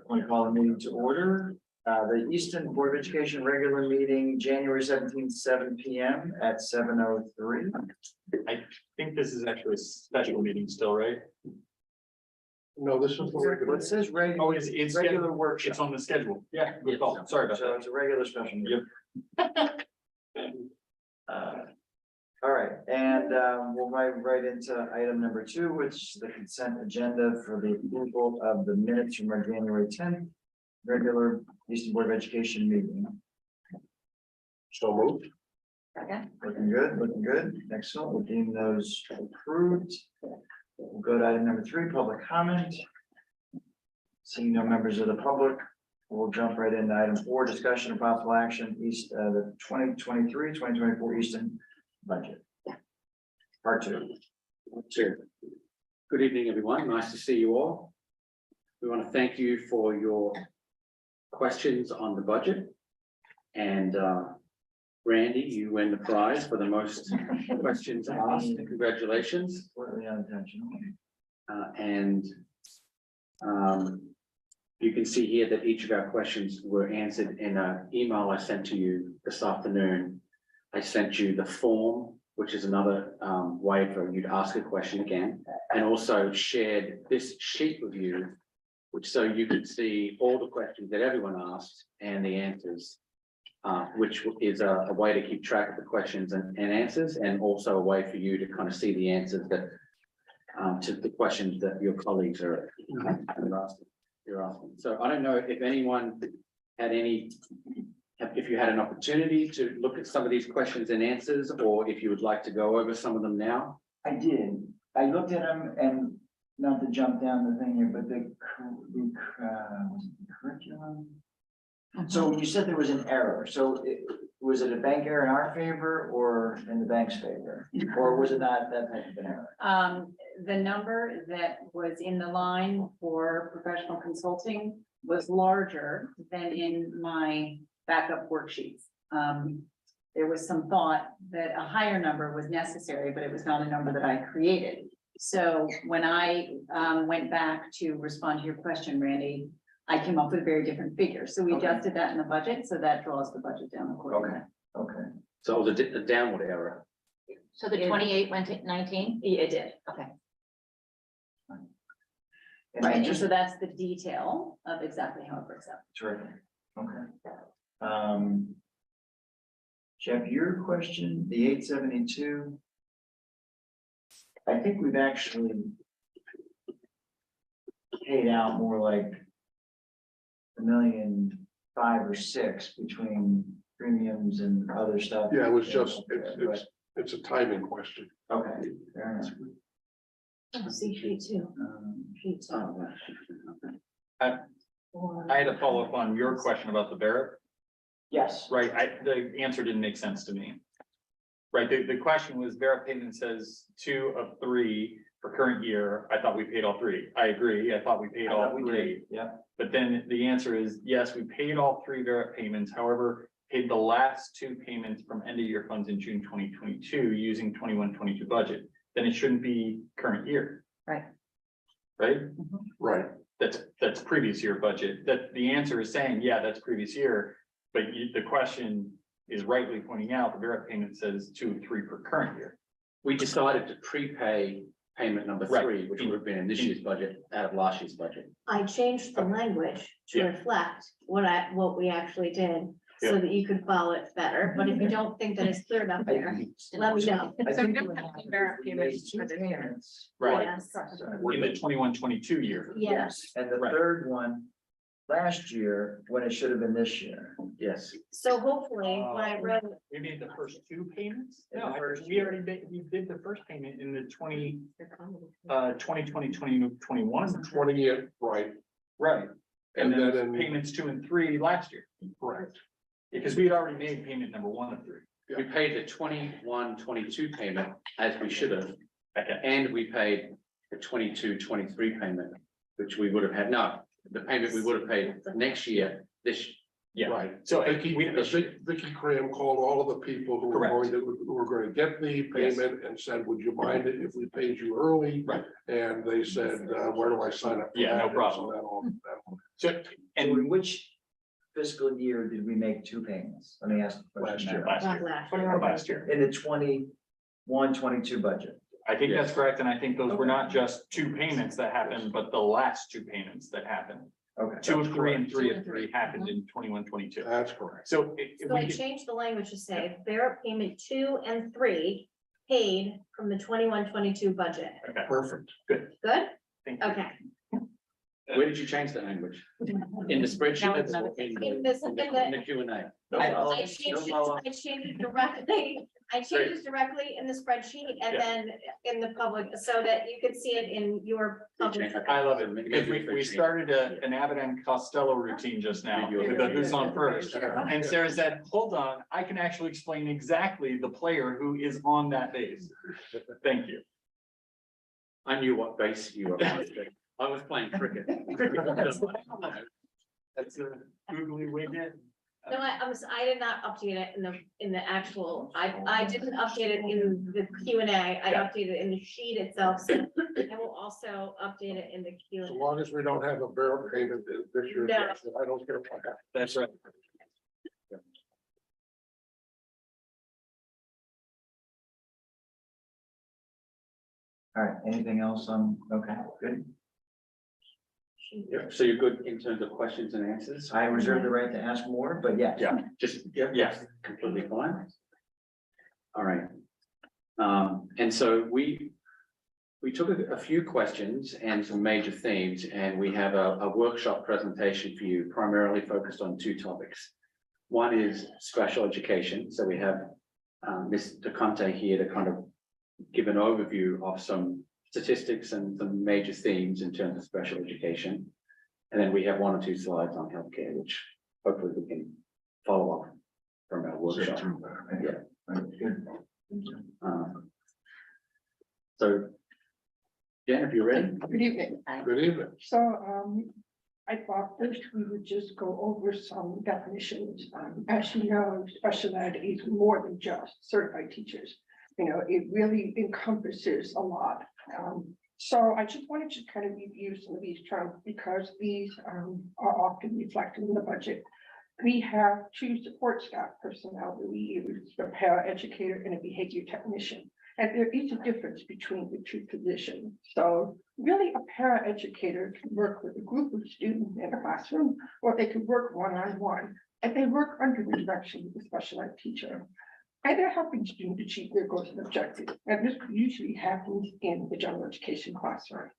Want to call the meeting to order. The Easton Board of Education regular meeting, January 17th, 7 p.m. at 7:03. I think this is actually a special meeting still, right? No, this is the regular. What says regular? Oh, it's regular workshop. It's on the schedule. Yeah, good call. Sorry about So that. it's a regular special meeting. All right, and we'll move right into item number 2, which is the consent agenda for the approval of the minutes from our January 10th regular Easton Board of Education meeting. So moved. Okay. Looking good, looking good. Excellent. We'll deem those approved. We'll go to item number 3, public comment. Seeing no members of the public, we'll jump right into item 4, discussion of possible action, the 2023-2024 Easton budget. Part 2. Sure. Good evening, everyone. Nice to see you all. We want to thank you for your questions on the budget. And Randy, you win the prize for the most questions asked. Congratulations. Slightly unintentional. You can see here that each of our questions were answered in an email I sent to you this afternoon. I sent you the form, which is another way for you to ask a question again, and also shared this sheet with you, which so you can see all the questions that everyone asked and the answers, which is a way to keep track of the questions and answers, and also a way for you to kind of see the answers that to the questions that your colleagues are asking. You're asking. So I don't know if anyone had if you had an opportunity to look at some of these questions and answers, or if you would like to go over some of them now. I did. I looked at them, and not to jump down the thing here, but the curriculum. So you said there was an error. So was it a bank error in our favor or in the bank's favor? Or was it not that type of an error? The number that was in the line for professional consulting was larger than in my backup worksheets. There was some thought that a higher number was necessary, but it was not a number that I created. So when I went back to respond to your question, Randy, I came up with a very different figure. So we adjusted that in the budget, so that draws the budget down accordingly. Okay. So it was a downward error. So the 28 went to 19? Yeah, it did. Okay. And Right, and just so that's the detail of exactly how it works out. terrific. Okay. Jeff, your question, the 872. I think we've actually paid out more like $1.5 or $6 million between premiums and other stuff. Yeah, it was just, it's a timing question. Okay, fair enough. Oh, see, sheet 2. Sheet 2. I had to follow up on your question about the Barrett, Yes. right? The answer didn't make sense to me. Right, the question was Barrett payment says 2 of 3 for current year. I thought we paid all 3. I agree. I thought we paid all 3. Yeah. But then the answer is, yes, we paid all 3 Barrett payments, however, paid the last 2 payments from end of year funds in June 2022 using 21-22 budget. Then it shouldn't be current year. Right. Right? Right. That's previous year budget. That the answer is saying, yeah, that's previous year. But the question is rightly pointing out the Barrett payment says 2 of 3 for current year. We decided to prepay payment number 3, Right. which would have been in this year's budget out of last year's budget. I changed the language to Yeah. reflect what we actually did, so that you could follow it better. But if you don't think that it's clear enough there, let me know. I think different Barrett payments two for this year. payments. Right. Yes. In the 21-22 year. Yes. And the Right. third one last year when it should have been this year. Yes. So hopefully, when I wrote, We made the first 2 payments? In No, the first we already did the first payment in the 2020-2021. 20th, right, Right. And And then then in- payments 2 and 3 last year, correct. because we had already made payment number 1 of 3. We paid the 21-22 payment as we should have, Okay, and we paid the 22-23 payment, which we would have had, no, the payment we would have paid next year, this Yeah, Right. so Vicky, we, Vicky Graham called all of the people who were Correct. going to get the payment and said, would you mind it if we paid you early? Right. And they said, where do I sign up? for Yeah, no that? problem. So that all- so, So and in which fiscal year did we make two payments? Let me ask the question. Last year. now. last Not year, last. last year. In the 21-22 budget. I think that's correct, and I think those were Okay. not just two payments that happened, but the last two payments that happened. Okay. 2 of 3 and 3 2 of and 3 3. happened in 21-22. That's correct. So if So I we could, changed the language to say Barrett payment 2 and 3 paid from the 21-22 budget. okay, Perfect. Good? thank you. Okay. Where did you change the language? In the spreadsheet? That was another or in In this- in the in the- Q and A? I changed it directly, directly in the spreadsheet and Yeah. then in the public, so that you could see it in your public. I love it, because we started an Abbott and Costello routine just now, with the who's on first. And Sarah said, hold on, I can actually explain exactly the player who is on that base. Thank you. I knew what base you were on. I was playing cricket. That's a googly wig in. No, I did not update it in the actual, I didn't update it in the Q and A, I Yeah. updated it in the sheet itself. So I will also update it in the Q As and A. long as we don't have a barrel payment this year, No. I don't care what happens. That's right. All right, anything else on, okay, good. Yeah, so you're good in terms of questions and answers? I reserve the right to ask more, but yes. Yeah. Just, Yes. completely fine. All right. And so we took a few questions and some major themes, and we have a workshop presentation for you, primarily focused on two topics. One is special education. So we have Mr. Conte here to kind of give an overview of some statistics and some major themes in terms of special education. And then we have 1 or 2 slides on healthcare, which hopefully we can follow up from our workshop. Yeah. Good. So, Jen, if you're ready. Good evening. Good evening. So, I thought first we would just go over some definitions. As you know, special ed is more than just certified teachers. You know, it really encompasses a lot. So I just wanted to kind of review some of these terms because these are often reflected in the budget. We have 2 support staff personnel that we use, a paraeducator and a behavior technician. And there is a difference between the 2 positions. So really a paraeducator can work with a group of students in a classroom, or they could work one-on-one, and they work under the direction of the special ed teacher. And they're helping students achieve their goals and objectives. And this usually happens in the general education classroom.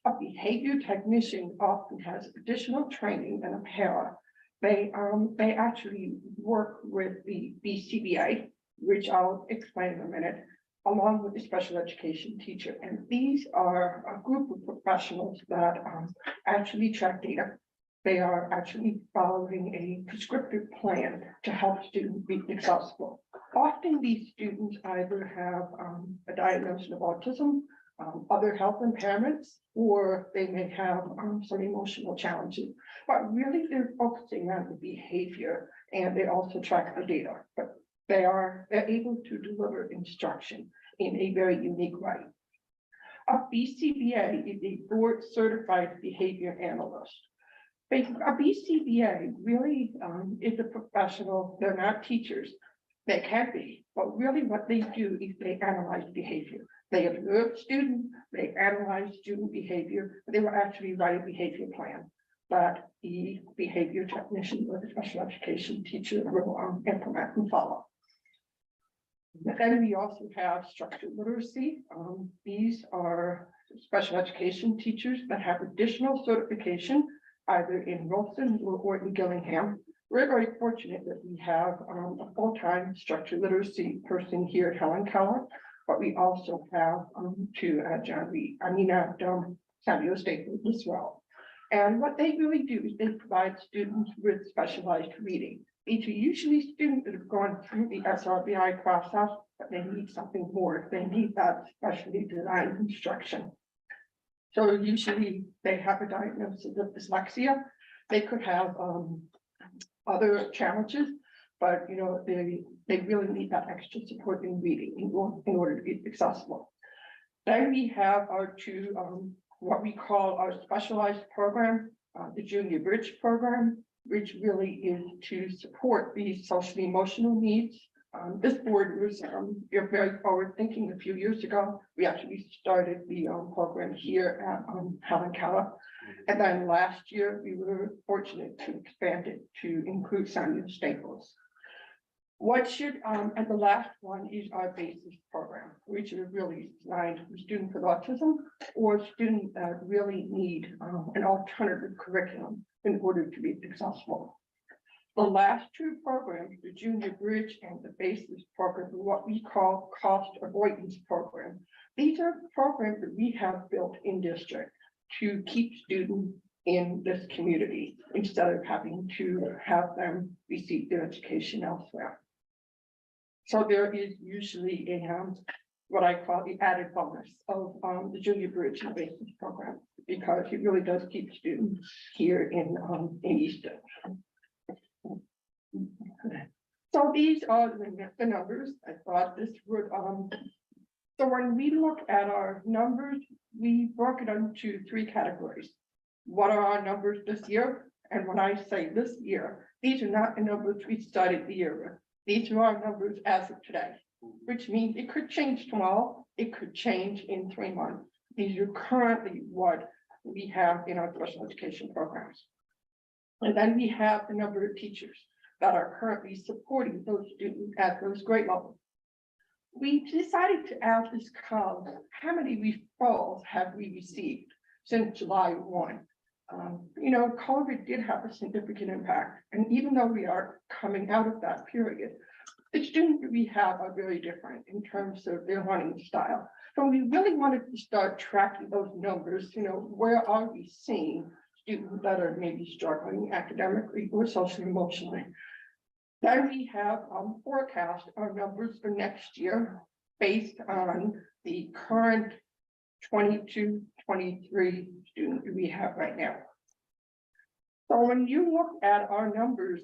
A behavior technician often has additional training than a para. They actually work with the BCBA, which I'll explain in a minute, along with the special education teacher. And these are a group of professionals that actually track data. They are actually following a prescriptive plan to help students be successful. Often these students either have a diagnosis of autism, other health impairments, or they may have some emotional challenges. But really they're focusing on the behavior, and they also track the data. But they're able to deliver instruction in a very unique way. A BCBA is a board certified behavior analyst. A BCBA really is a professional. They're not teachers. They can be, but really what they do is they analyze behavior. They observe students, they analyze student behavior, they will actually write a behavior plan that the behavior technician or the special education teacher will implement and follow. Then we also have structured literacy. These are special education teachers that have additional certification, either in Wilson or in Gillingham. We're very fortunate that we have a full-time structured literacy person here at Helen Keller, but we also have 2 at John Reed, at San Diego State as well. And what they really do is they provide students with specialized reading. These are usually students that have gone through the SRBI process, but they need something more. They need that specially designed instruction. So usually they have a diagnosis of dyslexia. They could have other challenges. But, they really need that extra support in reading in order to be accessible. Then we have our two, what we call our specialized program, the Junior Bridge program, which really is to support these social emotional needs. This board was, very forward thinking a few years ago. We actually started the program here at Helen Keller. And then last year, we were fortunate to expand it to include Samuel Staples. And the last one is our BASIS program, which is really designed for students with autism or students that really need an alternative curriculum in order to be successful. The last two programs, the Junior Bridge and the BASIS program, are what we call cost avoidance program. These are programs that we have built in district to keep students in this community instead of having to have them receive their education elsewhere. So there is usually a what I call the added bonus of the Junior Bridge and BASIS program, because it really does keep students here in Easton. So these are the numbers. I thought this would so when we look at our numbers, we broke it into three categories. What are our numbers this year? And when I say this year, these are not the numbers we started the year with. These are our numbers as of today, which means it could change tomorrow. It could change in 3 months. These are currently what we have in our special education programs. And then we have the number of teachers that are currently supporting those students at those grade levels. We decided to ask this column, how many referrals have we received since July 1? COVID did have a significant impact. And even though we are coming out of that period, the students that we have are very different in terms of their learning style. So we really wanted to start tracking those numbers, where are we seeing students that are maybe struggling academically or socially emotionally. Then we have forecast our numbers for next year based on the current 22-23 students we have right now. So when you look at our numbers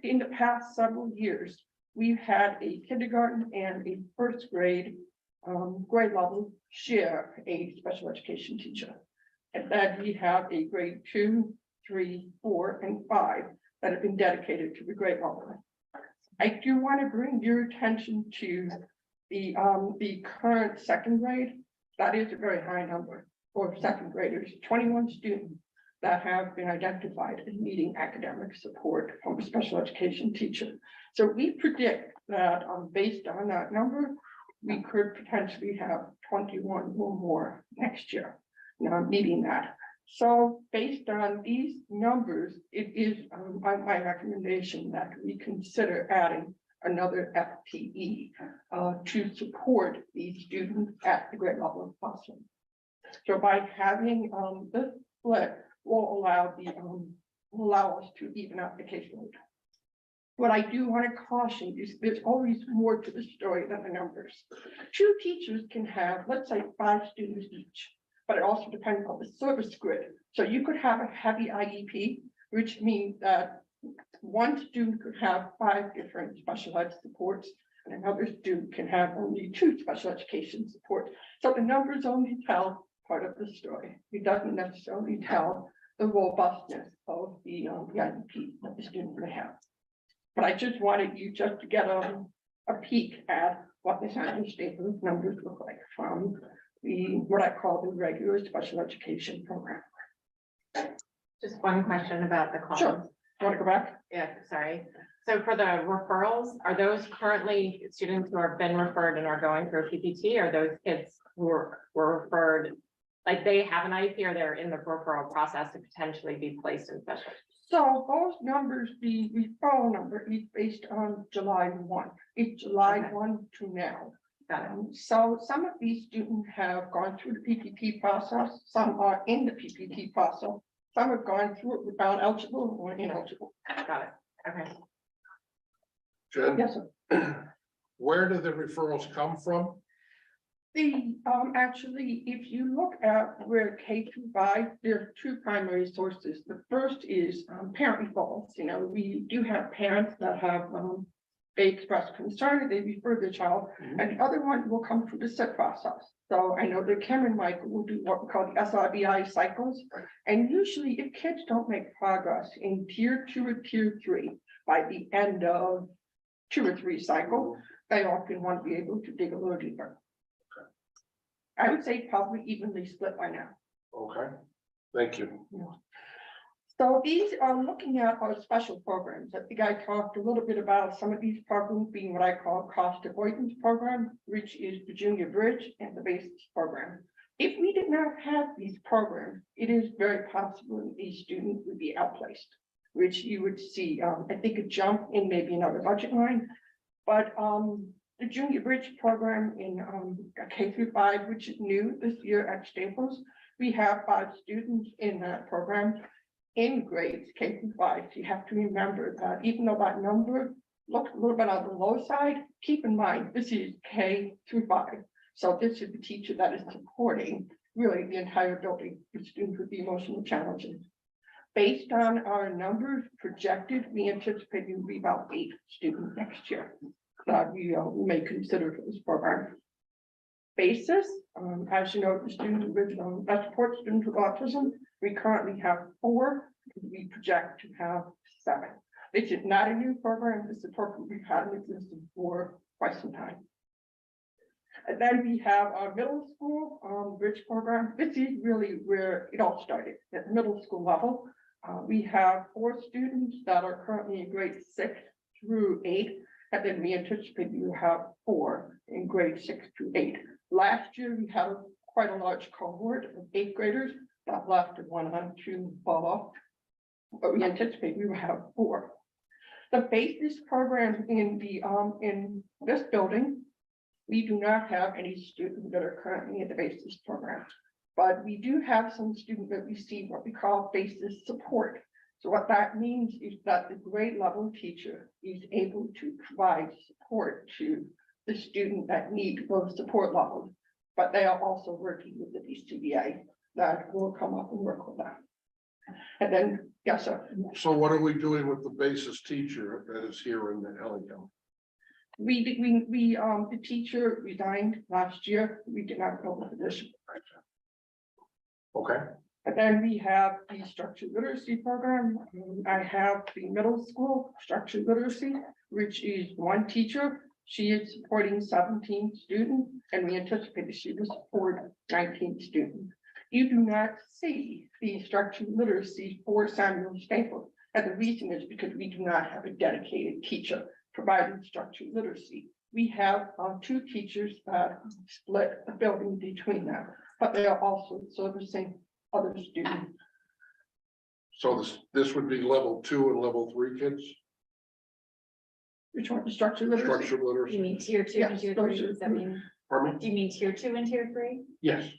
in the past several years, we've had a kindergarten and a first grade level share a special education teacher. And then we have a grade 2, 3, 4, and 5 that have been dedicated to the grade level. I do want to bring your attention to the current second grade. That is a very high number for second graders, 21 students that have been identified as needing academic support from a special education teacher. So we predict that based on that number, we could potentially have 21 or more next year, meeting that. So based on these numbers, it is my recommendation that we consider adding another FTE to support these students at the grade level of possible. So by having this split will allow us to even out the caseload. What I do want to caution is there's always more to the story than the numbers. 2 teachers can have, let's say, 5 students each, but it also depends on the service grid. So you could have a heavy IEP, which means that one student could have 5 different specialized supports, and another student can have only 2 special education supports. So the numbers only tell part of the story. It doesn't necessarily tell the robustness of the IEP that the student may have. But I just wanted you just to get a peek at what the Samuel Staples numbers look like from what I call the regular special education program. Just one question about the columns. Sure. Want to go back? Yeah, sorry. So for the referrals, are those currently students who have been referred and are going through a PPT? Or those kids who were referred, like they have an IEP or they're in the referral process to potentially be placed in special? So those numbers, the referral number is based on July 1. It's July Okay. 1 to now. Got it. So some of these students have gone through the PPT process. Some are in the PPT process. Some have gone through it without eligible or ineligible. Got it. Okay. Jen, Yes, sir. where do the referrals come from? Actually, if you look at where K-5, there are two primary sources. The first is parent involved. You know, we do have parents that have they express concern, they refer their child, and the other one will come through the SIP process. So I know that Kim and Michael will do what we call the SRBI cycles. And usually if kids don't make progress in tier 2 or tier 3 by the end of 2 or 3 cycle, they often want to be able to dig a little deeper. I would say probably evenly split by now. Okay, thank you. So these are looking at our special programs. I think I talked a little bit about some of these programs being what I call cost avoidance program, which is the junior bridge and the basics program. If we did not have these programs, it is very possible that these students would be outplaced, which you would see, I think, a jump in maybe another budget line. But the junior bridge program in K-5, which is new this year at Staples, we have 5 students in that program in grades K-5. You have to remember that even though that number looks a little bit on the low side, keep in mind this is K-5. So this is the teacher that is supporting really the entire building for students with the emotional challenges. Based on our numbers projected, we anticipate it will be about 8 students next year that we may consider for this program. Basis, as you know, the students with support students with autism, we currently have 4. We project to have 7. This is not a new program. This is a program we've had in existence for quite some time. And then we have our middle school bridge program. This is really where it all started at the middle school level. We have 4 students that are currently in grade 6 through 8, and then we anticipate we will have 4 in grade 6 through 8. Last year, we had quite a large cohort of 8th graders that left and went on to fall off, but we anticipate we will have 4. The basis program in the in this building, we do not have any students that are currently in the basis program, but we do have some students that receive what we call basis support. So what that means is that the grade level teacher is able to provide support to the student that need those support levels, but they are also working with the BCBA that will come up and work with them. And then, yes, sir. So what are we doing with the basis teacher that is here in the Ellingham? The teacher resigned last year. We did not fill the position. Okay, And then we have the structured literacy program. I have the middle school structured literacy, which is 1 teacher. She is supporting 17 students, and we anticipate that she will support 19 students. You do not see the structured literacy for Samuel Staples. And the reason is because we do not have a dedicated teacher providing structured literacy. We have 2 teachers that split the building between them, but they are also servicing other students. so this would be level 2 and level 3 kids, Which one, the structured literacy? structured You literacy? mean tier 2 and Yes, tier those 3? are- Does that mean, Pardon me? do you mean tier 2 and tier 3? Yes,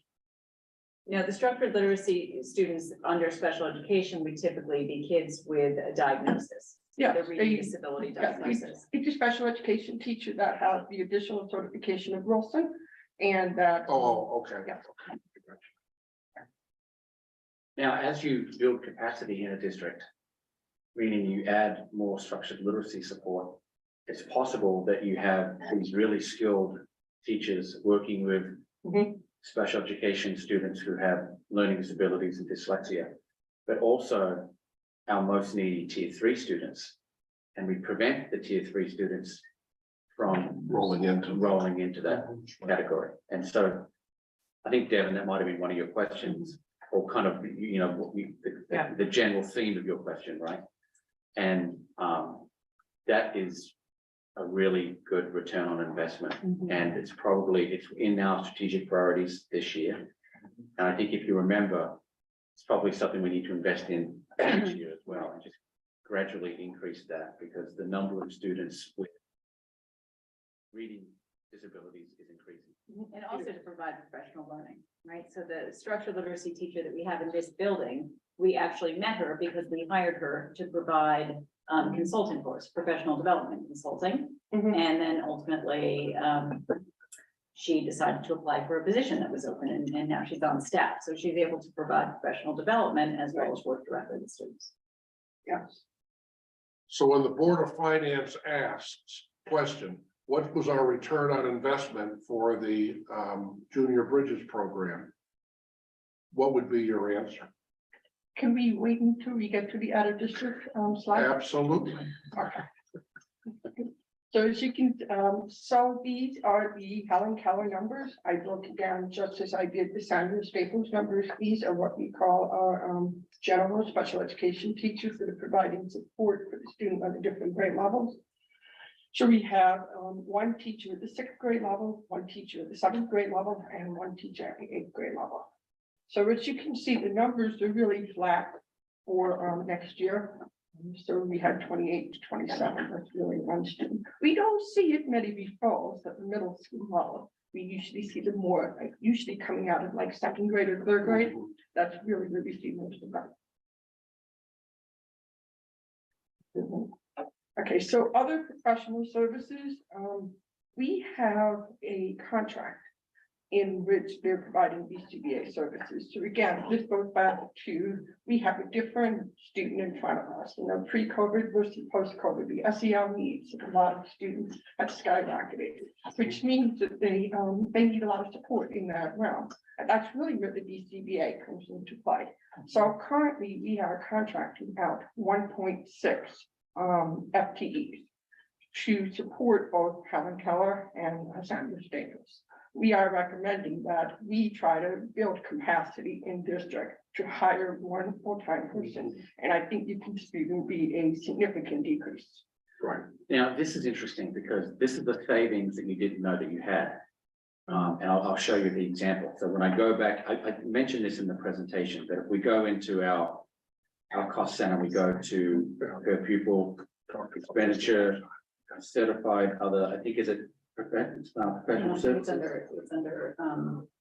No, the structured literacy students under special education would typically be kids with a diagnosis. Yeah, The reading disability yeah, diagnosis. it's a special education teacher that has the additional certification of Wilson, and that. oh, okay. Yeah. Now, as you build capacity in a district, meaning you add more structured literacy support, it's possible that you have these really skilled teachers working with Mhm. special education students who have learning disabilities and dyslexia, but also our most needy tier 3 students. And we prevent the tier 3 students from Rolling into that category. And so I think, Devin, that might have been one of your questions, or kind of, you know, what the general theme of your question, right? And that is a really good return on investment. And it's in our strategic priorities this year. And I think if you remember, it's probably something we need to invest in next year as well, and just gradually increase that, because the number of students with reading disabilities is increasing. And also to provide professional learning, right? So the structured literacy teacher that we have in this building, we actually met her because we hired her to provide consulting course, professional development consulting. Mhm. And then ultimately, she decided to apply for a position that was open and now she's on staff. So she's able to provide professional development as well as work directly with students. Yes. So when the Board of Finance asks, question, what was our return on investment for the Junior Bridges program? What would be your answer? Can we wait until we get to the other district slide? Absolutely. Okay. So as you can, so these are the Helen Keller numbers. I broke it down just as I did the Sandra Staples numbers. These are what we call our general special education teachers that are providing support for the student on the different grade levels. So we have one teacher at the 6th grade level, one teacher at the 7th grade level, and one teacher at the 8th grade level. So as you can see, the numbers are really flat for next year. So we had 28 to 27, that's really one student. We don't see as many referrals at the middle school level. We usually see them more, like usually coming out of like 2nd grade or 3rd grade. That's really where we see most of them. Okay, so other professional services, we have a contract in which they're providing BCBA services. So again, this goes back to, we have a different student in front of us, you know, pre-COVID versus post-COVID, the SEL needs of a lot of students have skyrocketed, which means that they need a lot of support in that realm. And that's really where the BCBA comes into play. So currently we are contracting out 1.6 FTEs to support both Helen Keller and Sandra Staples. We are recommending that we try to build capacity in district to hire one full-time person. And I think you can see there will be a significant decrease. Right. Now, this is interesting because this is the savings that you didn't know that you had. And I'll show you the example. So when I go back, I mentioned this in the presentation, that if we go into our cost center, we go to per pupil expenditure, certified other, I think is it professional It's services? under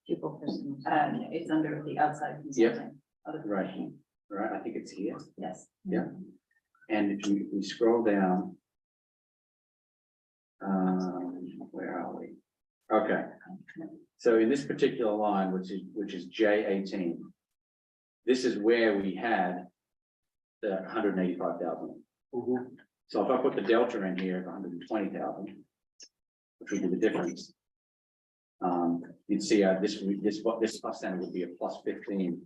pupil, it's under the outside Yep. consulting. Other Right. professional. Right, I think it's here. Yes. Yeah. And if we scroll down. Where are we? Okay, so in this particular line, which is J18. This is where we had the 185,000. So if I put the delta in here of 120,000, which would be the difference. You'd see this cost center would be a plus 15.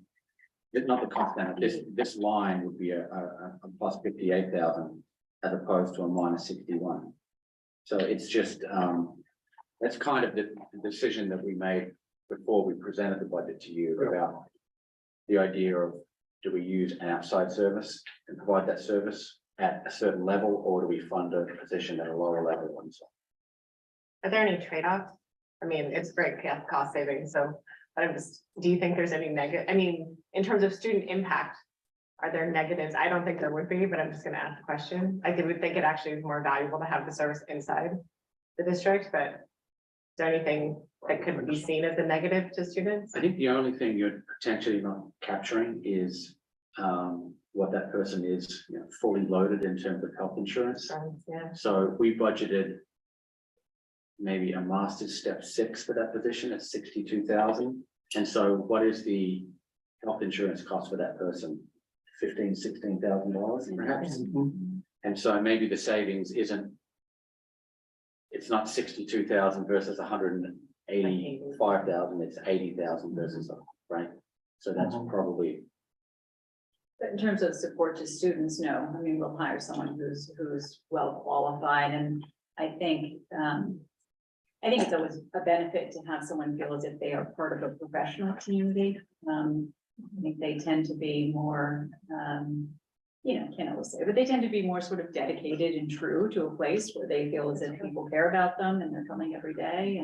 Not the cost center, this line would be a plus 58,000 as opposed to a minus 61. So it's just, that's kind of the decision that we made before we presented the budget to you about the idea of, do we use an outside service and provide that service at a certain level, or do we fund a position at a lower level and so on? Are there any trade-offs? I mean, it's great cost savings, so, but I'm just, do you think there's any negative, I mean, in terms of student impact, are there negatives? I don't think there would be, but I'm just gonna ask the question. I would think it actually is more valuable to have the service inside the district, but is there anything that could be seen as a negative to students? I think the only thing you're potentially not capturing is what that person is, you know, fully loaded in terms of health insurance. Yeah. So we budgeted maybe a master's step 6 for that position at 62,000. And so what is the health insurance cost for that person? $16,000 perhaps. And so maybe the savings isn't, it's not 62,000 versus 185,000, it's 80,000 versus, right? So that's probably. But in terms of support to students, no, I mean, we'll hire someone who's well qualified, and I think it's always a benefit to have someone feel as if they are part of a professional community. I think they tend to be more, can't always say, but they tend to be more sort of dedicated and true to a place where they feel as if people care about them and they're coming every day.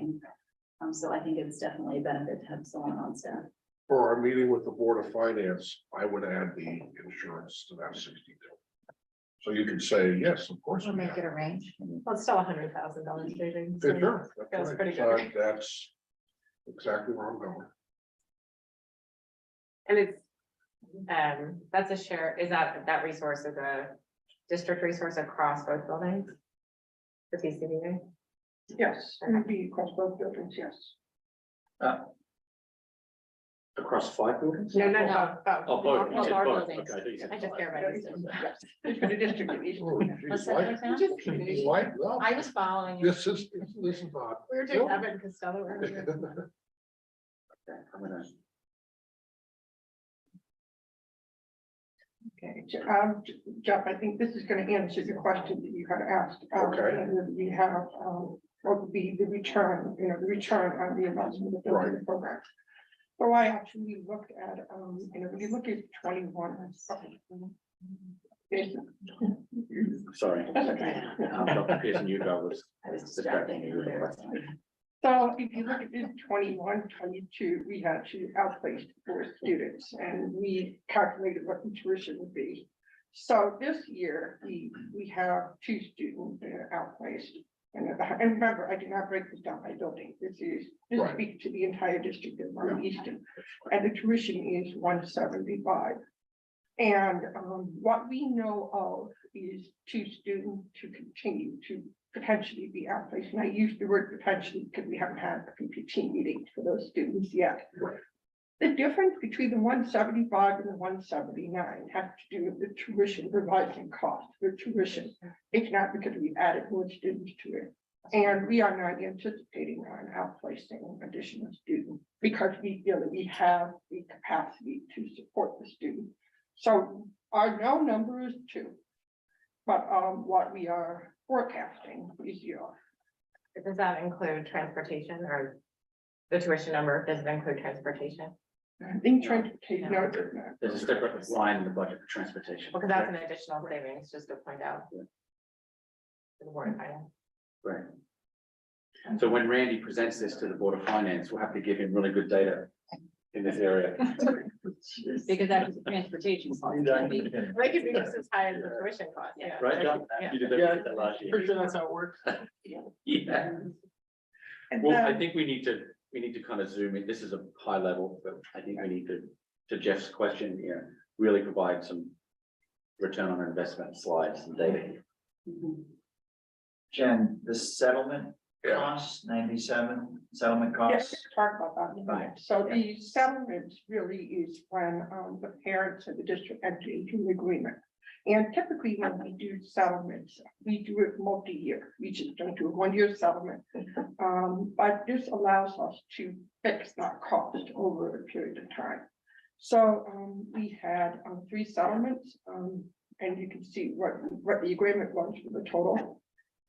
And so I think it's definitely a benefit to have someone on staff. For our meeting with the Board of Finance, I would add the insurance to that 62. So you can say, yes, of course. We'll we make have. it a range. Well, it's still $100,000 savings. Yeah, sure. That's Feels right. pretty So good. that's exactly where I'm going. And it's, that's a share, is that resource is a district resource across both buildings? The PCBA? Yes, it would be across both buildings, yes. Across 5 buildings? No. Oh, both, you Both said our both. buildings. Okay, I thought you said I just five. care about Easton. Yes, there's been a district in Easton. Oh, geez, What's that, what? what's that? Just What? No, I was following you. This is odd. We were doing Evan and Costello earlier. Okay, I'm gonna, Okay, Jeff, I think this is gonna answer the question that you had asked. Okay. And we have, what would be the return, the return on the investment of the program. So I actually looked at, when you look at 21. sorry. That's okay. Dr. Pearson, you go was I was distracting distracting you. you. So if you look at this 21, 22, we had to outplace 4 students and we calculated what the tuition would be. So this year, we have 2 students that are outplaced. And remember, I did not break this down by building. This Right. speaks to the entire district of Easton. And the tuition is 175. And what we know of is 2 students to continue to potentially be outplaced. And I use the word potentially because we haven't had a PPT meeting for those students yet. The difference between the 175 and the 179 has to do with the tuition revising cost for tuition. It's not because we added more students to it. And we are not anticipating on outplacing additional students because we feel that we have the capacity to support the student. So our no number is 2. But what we are forecasting is 0. Does that include transportation or the tuition number? Does it include transportation? I think transportation, no, it does not. There's a separate line in the budget for transportation. Because that's an additional savings, just to point out. The board of finance. Right. So when Randy presents this to the Board of Finance, we'll have to give him really good data in this area. Because that was the transportation. cost. They could be just as high as the tuition cost, yeah. Right, John? Yeah. You did that last year. Pretty sure that's how it works. Yeah. And Well, I then- think we need to kind of zoom in. This is a high level, but I think we need to Jeff's question here, really provide some return on investment slides and data. Jen, the settlement Yeah. costs, 97 settlement Yes, costs. talk about that in a Right. minute. So the settlement really is when the parents and the district enter into an agreement. And typically when we do settlements, we do it multi-year. We just don't do a 1-year settlement. But this allows us to fix that cost over a period of time. So we had 3 settlements, and you can see what the agreement was for the total.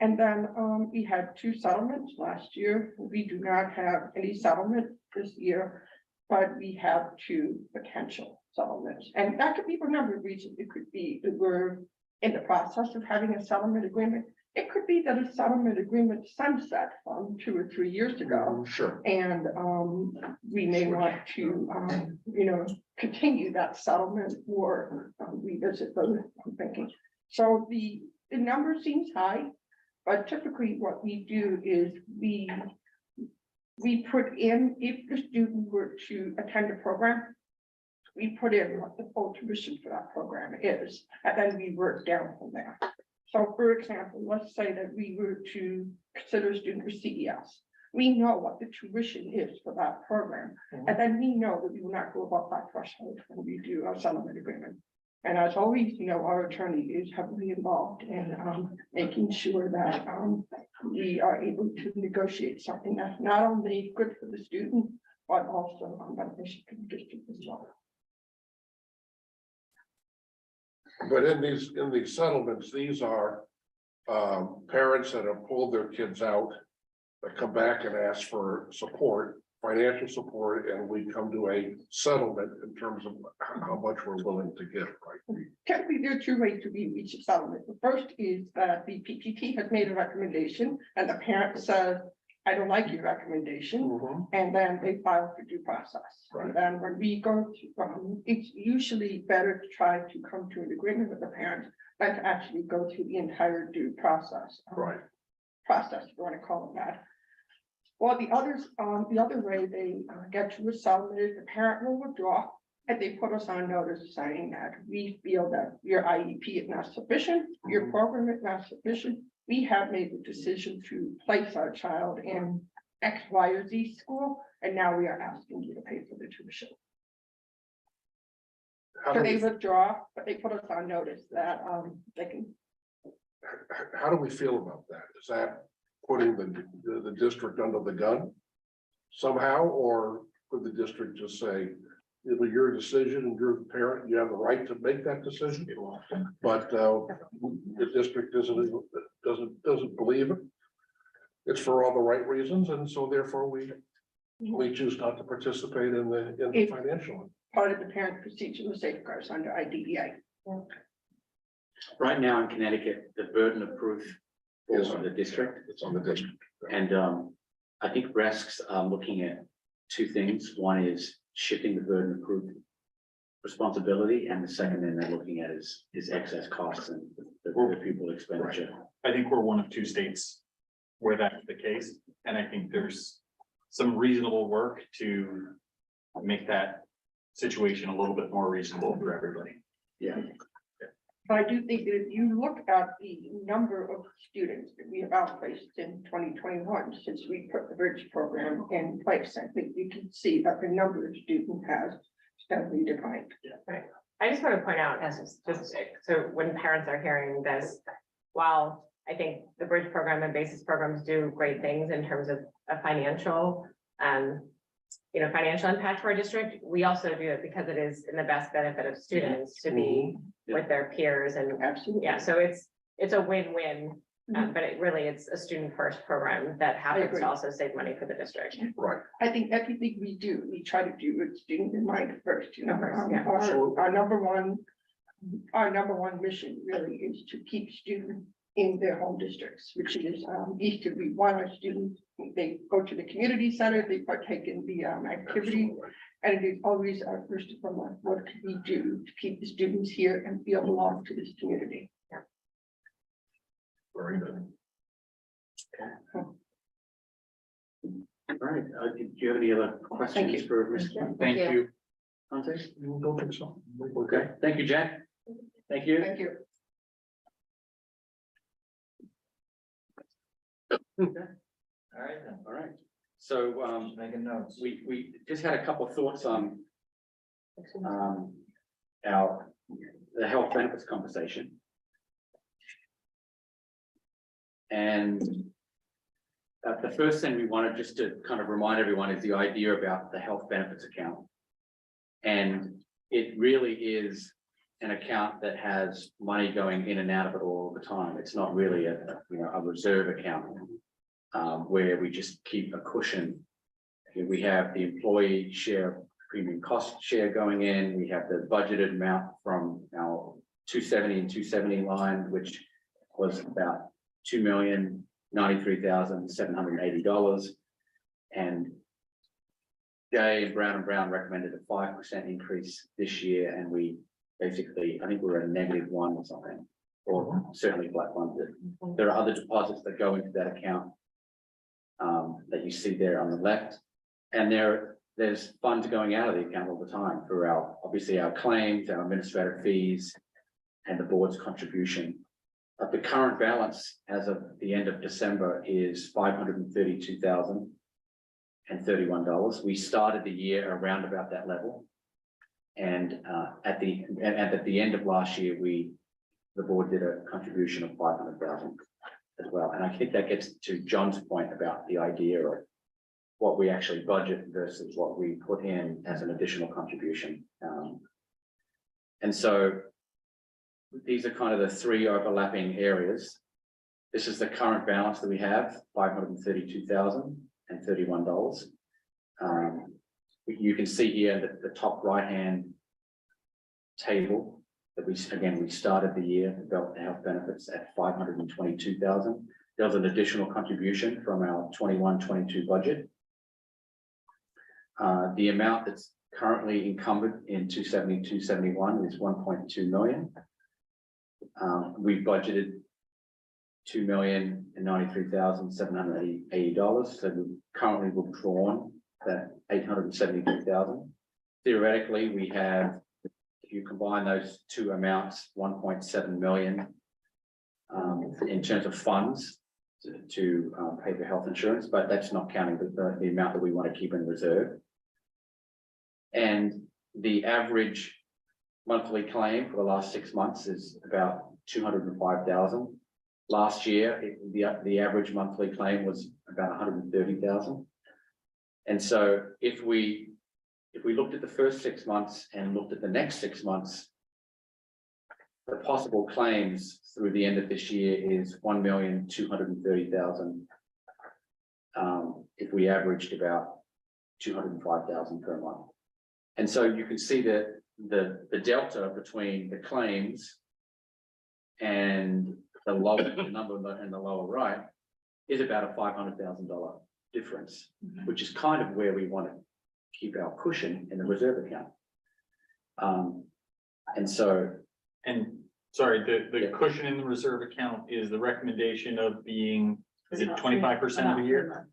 And then we had 2 settlements last year. We do not have any settlement this year, but we have 2 potential settlements. And that could be for a number of reasons. It could be that we're in the process of having a settlement agreement. It could be that a settlement agreement sunset from 2 or 3 years ago. Sure. And we may want to, continue that settlement or revisit those, I'm thinking. So the number seems high, but typically what we do is we put in, if the student were to attend a program, we put in what the full tuition for that program is, and then we work down from there. So for example, let's say that we were to consider a student for CES. We know what the tuition is for that program, and then we know that we will not go above that threshold when we do our settlement agreement. And as always, our attorney is heavily involved in making sure that we are able to negotiate something that's not only good for the student, but also beneficial to the district as well. But in these settlements, these are parents that have pulled their kids out, that come back and ask for support, financial support, and we come to a settlement in terms of how much we're willing to give, right? Technically, there are 2 ways to reach a settlement. The first is that the PPT has made a recommendation and the parent says, I don't like your recommendation. And then they file for due process. Right. And then when we go to, it's usually better to try to come to an agreement with the parent than to actually go through the entire due process. Right. Process, if you want to call it that. Well, the other way they get to a settlement is the parent will withdraw and they put us on notice saying that we feel that your IEP is not sufficient, your program is not sufficient, we have made the decision to place our child in X, Y, or Z school, and now we are asking you to pay for the tuition. How So do they we, withdraw, but they put us on notice that, they can, how do we feel about that? Is that putting the district under the gun somehow, or could the district just say, it was your decision and you're the parent, you have the right to make that decision? But the district doesn't believe it. It's for all the right reasons, and so therefore we choose not to participate in the financial. part of the parent procedure with safeguards under IDEA. Right now in Connecticut, the burden of proof Is is on the district. It's on the district. And I think RESCs are looking at two things. One is shifting the burden of proof responsibility, and the second thing they're looking at is excess costs and the pupil expenditure. I think we're one of two states where that's the case, and I think there's some reasonable work to make that situation a little bit more reasonable for everybody. Yeah, But I do think that if you look at the number of students that we have outplaced in 2021, since we put the bridge program in place, I think you can see that the number of students has steadily declined. I just want to point out, just so when parents are hearing this, while I think the bridge program and basis programs do great things in terms of a financial, financial impact for our district, we also do it because it is in the best benefit of students to be with their peers and, Absolutely. yeah, so it's a win-win. But it's a student first program that happens agree. to also save money for the district. Right. I think everything we do, we try to do with student in mind first, you know, Of course, yeah. our number one mission really is to keep students in their home districts, which is, Easton. We want our students, they go to the community center, they partake in the, activity. And it is always our first and foremost, what can we do to keep the students here and feel belong to this community? Very good. all right. Do you have any other questions for Mr. Thank you. Conte? Don't think so. Okay, thank you, Jack. Thank you. Thank you. All right, then, All right. So just making notes. we just had a couple of thoughts on the health benefits conversation. And the first thing we wanted just to kind of remind everyone is the idea about the health benefits account. And it really is an account that has money going in and out of it all the time. It's not really a reserve account where we just keep a cushion. We have the employee share premium cost share going in. We have the budgeted amount from our 270 and 270 line, which was about $2,093,780. And Jay and Brown recommended a 5% increase this year, and we basically, I think we were at a -1 or something, or certainly flat funded. There are other deposits that go into that account that you see there on the left, and there's funds going out of the account all the time for obviously our claims, our administrative fees, and the board's contribution. But the current balance as of the end of December is $532,031. We started the year around about that level. And at the end of last year, the board did a contribution of 500,000 as well. And I think that gets to John's point about the idea of what we actually budget versus what we put in as an additional contribution. And so these are kind of the three overlapping areas. This is the current balance that we have, $532,031. You can see here that the top right-hand table that we started the year, the health benefits at 522,000. There was an additional contribution from our 21-22 budget. The amount that's currently encumbered in 270-271 is 1.2 million. We budgeted $2,093,780. So we currently withdrawn that 873,000. Theoretically, we have, if you combine those two amounts, 1.7 million in terms of funds to pay for health insurance, but that's not counting the amount that we want to keep in reserve. And the average monthly claim for the last 6 months is about 205,000. Last year, the average monthly claim was about 130,000. And so if we looked at the first 6 months and looked at the next 6 months, the possible claims through the end of this year is 1,230,000. If we averaged about 205,000 per month. And so you can see that the delta between the claims and the lower the number in the lower right is about a $500,000 difference, which is kind of where we want to keep our cushion in the reserve account. And so, And sorry, the Yeah. cushion in the reserve account is the recommendation of being, is it 25% of the year?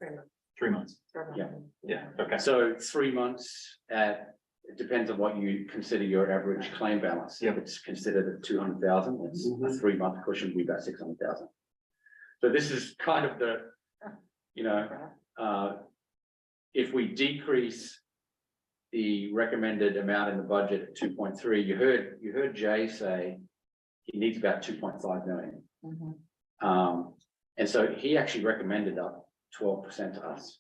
3 months. Yeah. Yeah, okay. so 3 months at, it depends on what you consider your average claim balance. Yeah. If it's considered at 200,000, it's a 3-month cushion, would be about 600,000. So this is kind of the, you know, if we decrease the recommended amount in the budget at 2.3, you heard Jay say he needs about 2.5 million. And so he actually recommended up 12% to us.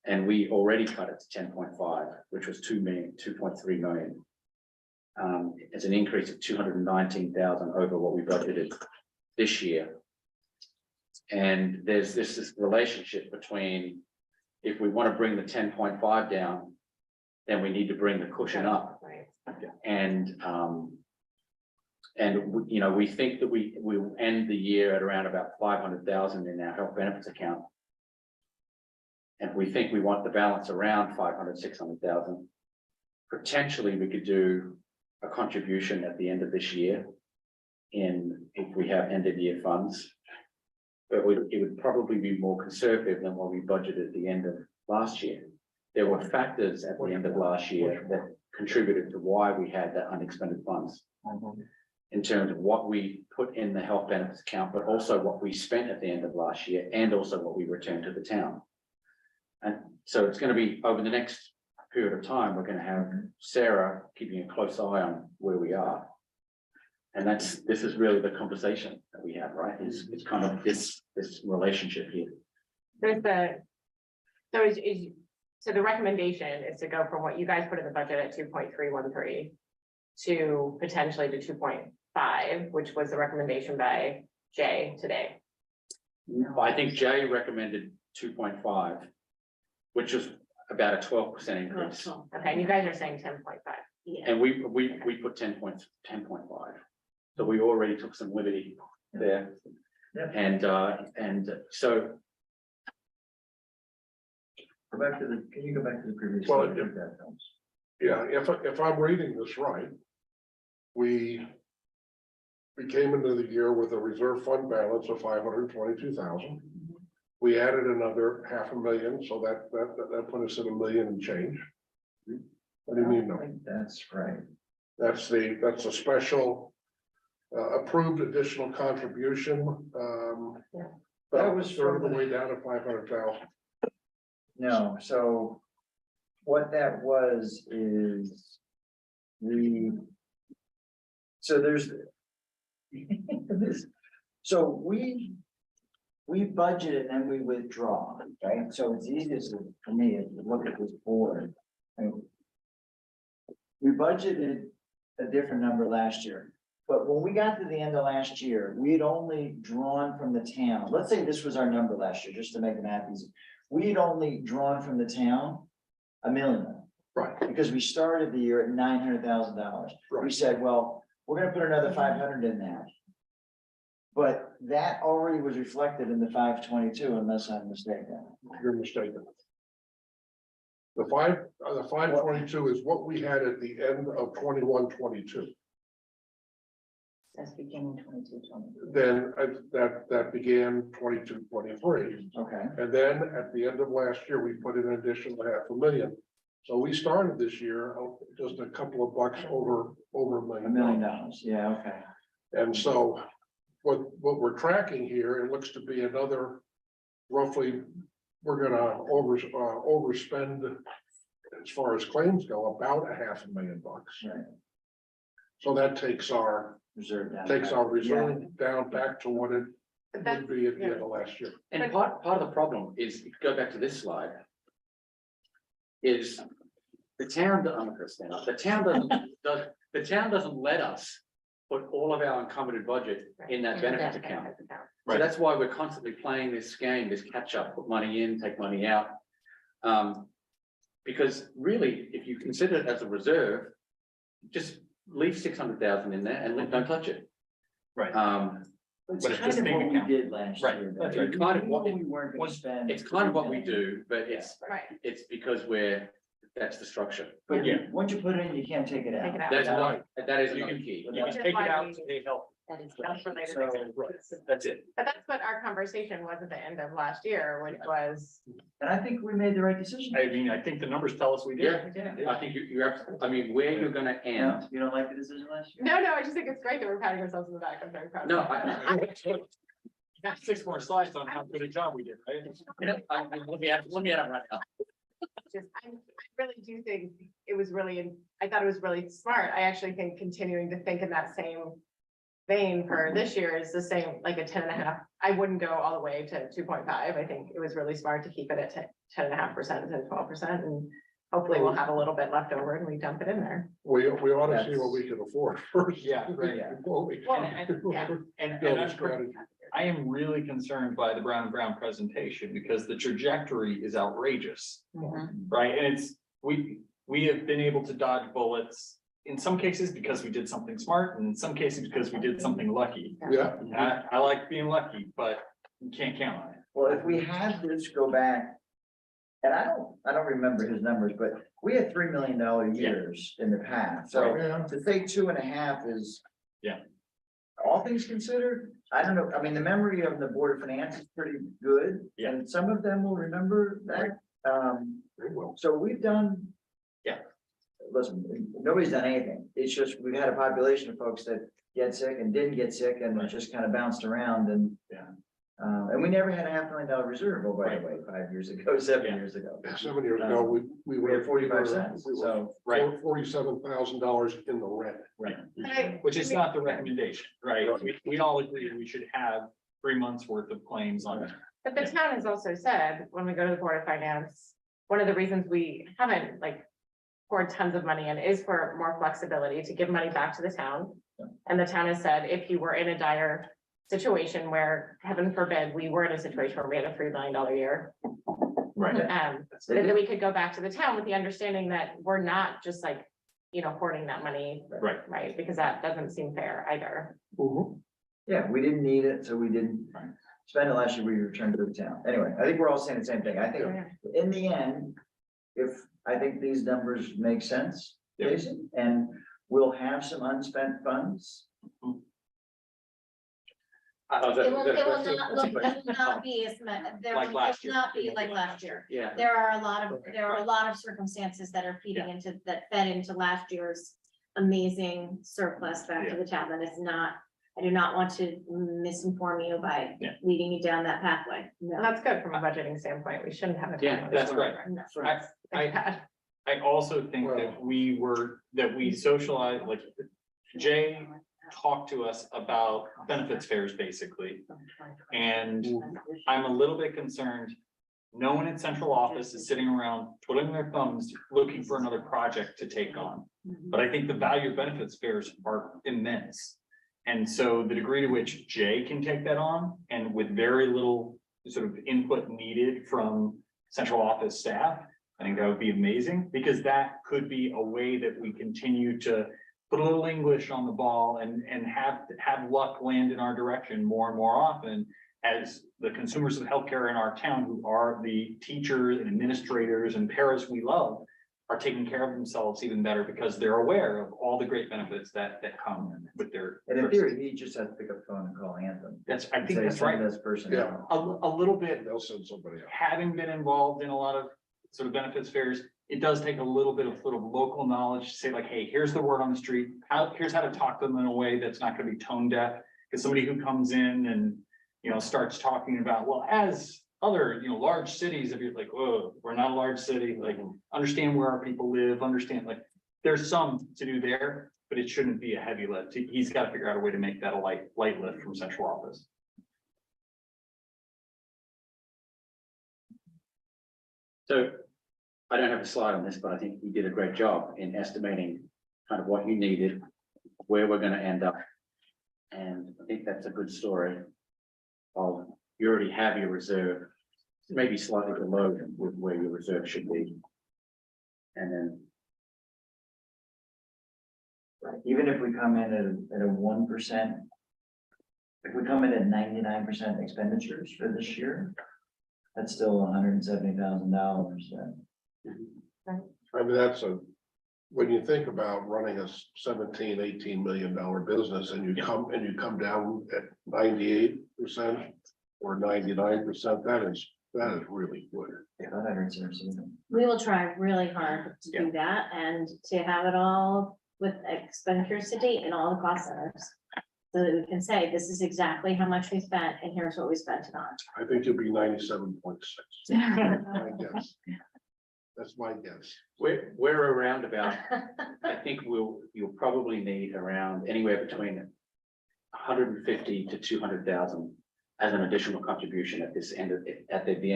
And we already cut it to 10.5, which was 2.3 million. It's an increase of 219,000 over what we budgeted this year. And there's this relationship between, if we want to bring the 10.5 down, then we need to bring the cushion up. And you know, we think that we will end the year at around about 500,000 in our health benefits account. And we think we want the balance around 500, 600,000. Potentially, we could do a contribution at the end of this year if we have end of year funds. But it would probably be more conservative than what we budgeted at the end of last year. There were factors at the end of last year that contributed to why we had that unexpended funds. In terms of what we put in the health benefits account, but also what we spent at the end of last year, and also what we returned to the town. And so it's going to be over the next period of time, we're going to have Sarah keeping a close eye on where we are. And this is really the conversation that we have, right? It's kind of this relationship here. So the recommendation is to go from what you guys put in the budget at 2.313 to potentially to 2.5, which was the recommendation by Jay today. I think Jay recommended 2.5, which is about a 12% increase. Okay, and you guys are saying 10.5. And we put 10.5. So we already took some liberty there. Yep. And so Go back to can you go back to the previous? Well, slide if that helps? Yeah, if I'm reading this right, we came into the year with a reserve fund balance of 522,000. We added another 500,000, so that put us at $1 million and change. What do you mean? I No, think that's right. that's a special approved additional contribution. That was sort of from the the- way down to 500,000. No, so what that was is there's so we budget and then we withdraw, right? So it's easiest for me to look at this board. And we budgeted a different number last year, but when we got to the end of last year, we had only drawn from the town. Let's say this was our number last year, just to make the math easy. We had only drawn from the town $1 million. Right. Because we started the year at $900,000. We Right. said, well, we're gonna put another 500 in that. But that already was reflected in the 522, unless I'm mistaken. You're mistaken. The 522 is what we had at the end of 21-22. That's beginning 22, Then that began 22-23. Okay, And then at the end of last year, we put in an additional $500,000. So we started this year just a couple of bucks over $1 $1 million. million, yeah, okay. And so what we're tracking here, it looks to be another roughly, we're gonna overspend as far as claims go, about $500,000. Right. So that takes our Reserve down. reserve down back to what it But that's, would be at the end of last year. And part of the problem is, if you go back to this slide. Is the town, I'm not gonna stand up, the town doesn't let us put all of our encumbered budget in that benefits account. So Right. that's why we're constantly playing this game, this catch up, put money in, take money out. Because really, if you consider it as a reserve, just leave 600,000 in there and don't touch it. Right. It's But it's kind just of being what we accounted. did last Right, year. that's though. right. We Kind of knew what- we weren't gonna was- spend. It's kind of what we do, but right, it's because that's the structure. But Yeah. once you put it in, you can't take it out. Take it out. That's Yeah. right, that is You another can- key. You can Which is take it why out we- to pay health. that's related. So, That's it. But that's what our conversation was at the end of last year, which was, and I think we made the right decision. I mean, I think the numbers tell us we did. I think you have, I mean, where you're gonna No, end. you don't like the decision last year? no, I just think it's great that we're patting ourselves on the back. I'm very proud. No, of that. Got 6 more slides on how good a job we did, right? Let me at it right now. I really do think it was really, I thought it was really smart. I actually think continuing to think in that same vein for this year is the same, like a 10.5. I wouldn't go all the way to 2.5. I think it was really smart to keep it at 10.5% and 12%, and hopefully we'll have a little bit left over and we dump it in there. We ought to see what we can afford first. Yeah, right. Before we- Well, yeah. And build a I'm strategy. I am really concerned by the Brown and Brown presentation because the trajectory is outrageous, right? And we have been able to dodge bullets in some cases because we did something smart and in some cases because we did something lucky. Yeah, I like being lucky, but you can't count on it. Well, if we had this go back, and I don't remember his numbers, but we had $3 million years in the past, so yeah. to say 2.5 is. Yeah. All things considered, I don't know, I mean, the memory of the Board of Finance is pretty good, Yeah. and some of them will remember that. Very well. So we've done. Yeah. Listen, nobody's done anything, it's just, we've had a population of folks that get sick and didn't get sick and it just kind of bounced around and. Yeah. And we never had a $500,000 reserve, oh, by the way, 5 years ago, 7 Yeah. years ago. 7 years ago, we We were. had 45 cents, so. Right. $47,000 in the red. Right. I- Which is not the recommendation, right? We all agree we should have 3 months worth of claims on it. But the town has also said, when we go to the Board of Finance, one of the reasons we haven't like poured tons of money in is for more flexibility to give money back to the town. And the town has said, if you were in a dire situation where, heaven forbid, we were in a situation where we had a $3 million year. Right. Then we could go back to the town with the understanding that we're not just like, hoarding that money. Right. Right, because that doesn't seem fair either. Yeah, we didn't need it, so we didn't Right. spend it last year, we returned to the town. Anyway, I think we're all saying the same thing. I think in the end, I think these numbers make sense, Yeah. Jason, and we'll have some unspent funds. Oh, is that- It will, is that a it will question? not, look, it will not be as there Like will last year. not be like last year. Yeah, There are a lot of circumstances that are feeding into, that fed into last year's amazing surplus back to the town. That is not, I do not want to misinform you by Yeah. leading you down that pathway. And No. that's good from a budgeting standpoint. We shouldn't have a. Yeah, that's right. No. I also think that we socialize, like Jay talked to us about benefits fairs basically. And I'm a little bit concerned. No one in central office is sitting around twiddling their thumbs, looking for another project to take on. But I think the value of benefits fairs are immense. And so the degree to which Jay can take that on and with very little sort of input needed from central office staff, I think that would be amazing, because that could be a way that we continue to put a little English on the ball and have luck land in our direction more and more often as the consumers of healthcare in our town, who are the teachers and administrators and paras we love, are taking care of themselves even better because they're aware of all the great benefits that come with their. And in theory, he just has to pick up the phone and call Anthem. I think that's right. This person. Yeah. out. A little bit, They'll send somebody out. having been involved in a lot of sort of benefits fairs, it does take a little bit of sort of local knowledge to say like, hey, here's the word on the street. Here's how to talk to them in a way that's not gonna be tone deaf. Because somebody who comes in and, starts talking about, well, as other, large cities, if you're like, whoa, we're not a large city, like, understand where our people live, understand, like, there's some to do there, but it shouldn't be a heavy lift. He's got to figure out a way to make that a light lift from central office. So I don't have a slide on this, but I think you did a great job in estimating kind of what you needed, where we're going to end up. And I think that's a good story of you already have your reserve, maybe slightly below with where your reserve should be. And then, Even if we come in at a 1%. If we come in at 99% expenditures for this year, that's still $170,000 then. I mean, when you think about running a 18 million dollar business and you come down at 98% or 99%, that is really good. Yeah, that hurts there. We will try really hard to do that and to have it all with expenditures to date in all the cost centers. So that we can say, this is exactly how much we spent and here's what we spent it on. I think you'll be 97.6. My guess. That's my guess. we're around about, I think you'll probably need around anywhere between 150 to 200,000 as an additional contribution at the end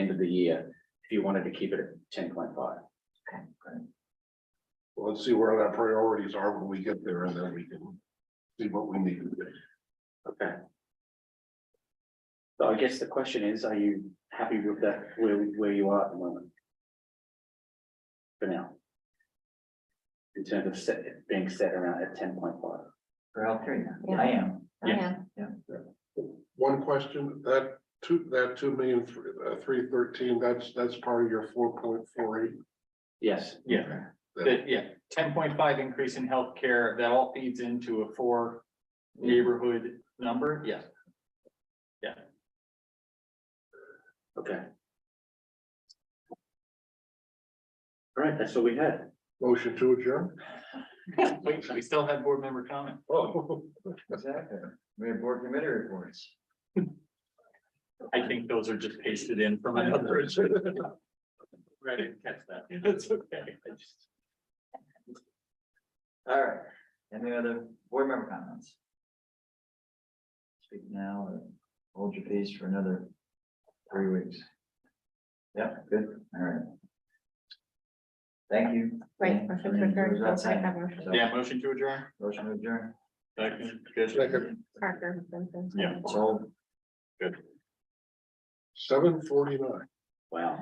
of the year, if you wanted to keep it at 10.5. Well, let's see where our priorities are when we get there, and then we can see what we need to do. Okay. So I guess the question is, are you happy with that, where you are at the moment? For now. In terms of being set around at 10.5. For healthcare, Yeah. I am. Yeah. One question, that 2,313,000, that's part of your 4.48. Yes. Yeah. 10.5 increase in healthcare, that all feeds into a 4 neighborhood number, yes. Okay. All right, that's all we had. Motion to adjourn. Wait, we still have board member comment. Oh, Exactly. We have board committee reports. I think those are just pasted in from another. I didn't catch that. That's okay. All right, any other board member comments? Speak now or hold your peace for another 3 weeks. Yep, good, all right. Thank you. Right, motion to adjourn. Don't take that motion. Yeah, motion to adjourn. Motion to adjourn. Second. Good. second, Parker. Yeah. Sold. Good. 7:49. Wow.